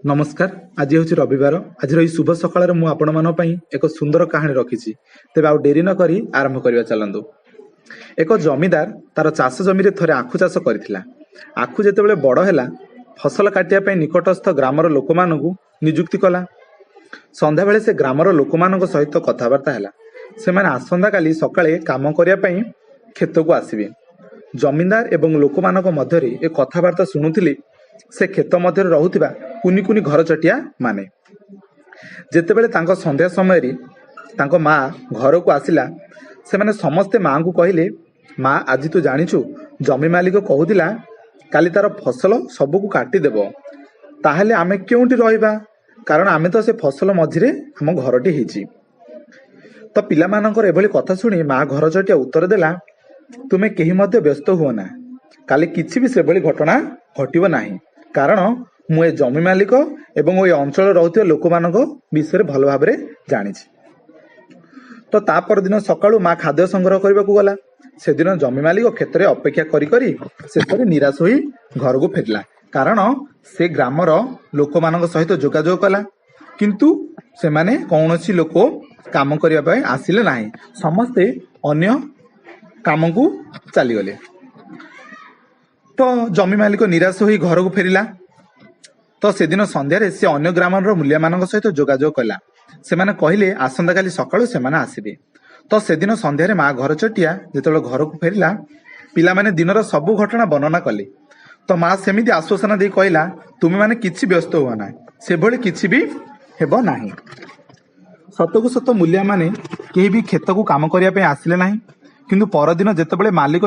नमस्कार। आज हूँ रविवार। आज शुभ सकाळ मु आपण मान एक सुंदर कहानी रखी। तेज आउ डेरी न करी आरंभ करवा चलतु। एक जमीदार तार चाष जमी थे आखु चाष करथिला। आखु जेतेबेले बड़ है फसल काटिया निकटस्थ ग्रामर लोक मानू नियुक्ति कला। संध्या बेले से ग्रामर लोक मान सहित कथबार्ता है। से आसंता काली सकाळे काम करने खेत को आसबे। जमींदार एवं लोक मान मध्य एक कथबार्ता शुणुली से खेत मध्य रहुथिबा कुनी कुनी घर चटिया माने। जेतेबेले तांको संध्या समय रे तांको माँ घर को आसिला से माने समस्ते माँ को कहले, माँ आज तू जानिछु जमी मालिक कहूतिला काली तार फसल सबको काटी देबो, ताहेले आमे केउंटी रहिबा, कारण आमे तो से फसल मझिरे हम घरटी हेची। तो पिला मानकर एभली कथा सुनी माँ घर चटिया उत्तर देला, तुमे केही मध्य व्यस्त हुओ ना, काली किछि भी सेभली घटना घटिबो नाही, कारण मु ए जमी मालिक एवं ए अंचल रहउथिबा लोक मानक विषय भल भाबरे जानिछि। तो ता पर दिन सकाळु माँ खाद्य संग्रह करबा को गला। से दिन जमी मालिक क्षेत्र में अपेक्षा करी करी शेषरे निराश होई घर को फेरला, कारण से ग्रामर लोक मानक सहित जोगाजोग कला, किंतु से माने कौनसी लोक काम करिया पय आसिले नाही। समस्ते अन्य काम को चली गले। तो जमी मालिक निराश होई घर को फेरिला। तो से दिन संध्यारे से अन्य ग्रामर मूल्य मान सहित जोगाजोग कला। से माने कहले आसंता काली सकाळु से माने आसिबे। तो से दिन संध्यारे माँ घर चटिया जेतेबेले घर को फेरिला, पिला माने दिनर सबु घटना वर्णना कले। तो माँ सेमिति आश्वासन दे कहला, तुमे माने किछि व्यस्त हुआ ना, से भली किछि भी हेबो नाही। सतकु सत मूल्य माने केही भी खेत को काम करिया पे आसिले नाही। किंतु परदिन जेतेबेले मालिक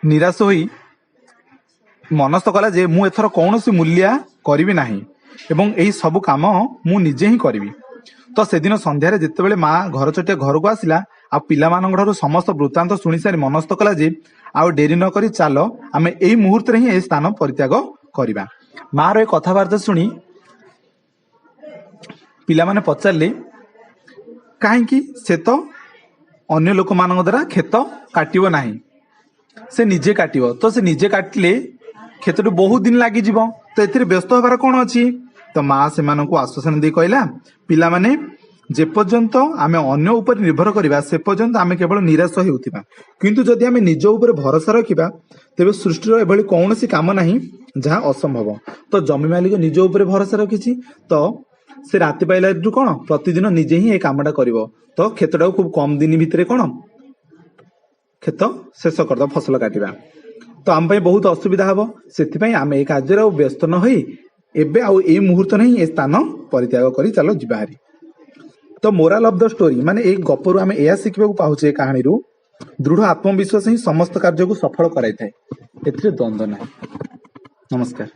निराश होई मनस्थ कला जे मु एथर कौनसी मूल्य करिवि नाही एवं एही सब काम मु निजे ही करिवि। तो से दिन संध्यारे जेतेबेले माँ घर चटिया घर को आसिला आ पिला मानक समस्त वृत्तांत शुणी सारी मनस्थ कला जे आउ डेरी न करी चाल आमे एही मुहूर्त रे ही ए स्थान परित्याग करिबा। माँ रो ए कथाबार्ता शुणी पिला माने पचारले, काहेकि से तो अन्य लोक मानक द्वारा खेत काटिबो नाही, से निजे काटिबो। तो से निजे काटिले खेत बहुत दिन लगी जीवो, तो एथिरे व्यस्त होबार कोन अछि। तो माँ से मानकु आश्वासन दे कहला, पिला माने जे पर्यंत आमे अन्य ऊपर निर्भर करिबा से पर्यंत आमे केवल निराश हेउथिबा, किंतु जदि आमे निज ऊपर भरोसा रखिबा तेबे सृष्टिर एभली कौनसी काम नाही जहाँ असंभव। तो जमी मालिक निज ऊपर भरोसा रखिछि। तो से राति पाइला कोन प्रतिदिन निजे ही ए कामटा करिवो। तो खेतटा खूब कम दिन भितरे कोन खेत शेष करद फसल काटिबा। तो आम पे बहुत असुविधा हबो, सेथिपई आमे ए कार्य व्यस्त न होई एबे आउ ए मुहूर्त नहीं ए स्थान परित्याग करी चलो जिबाहारी। तो मोराल ऑफ द स्टोरी माने एक गपरु आमे एया शिखबा को पाउचे कहानी रु, दृढ़ आत्मविश्वास ही समस्त कार्य को सफल कराई थाए, एथिरे द्वंद्व नाही। नमस्कार।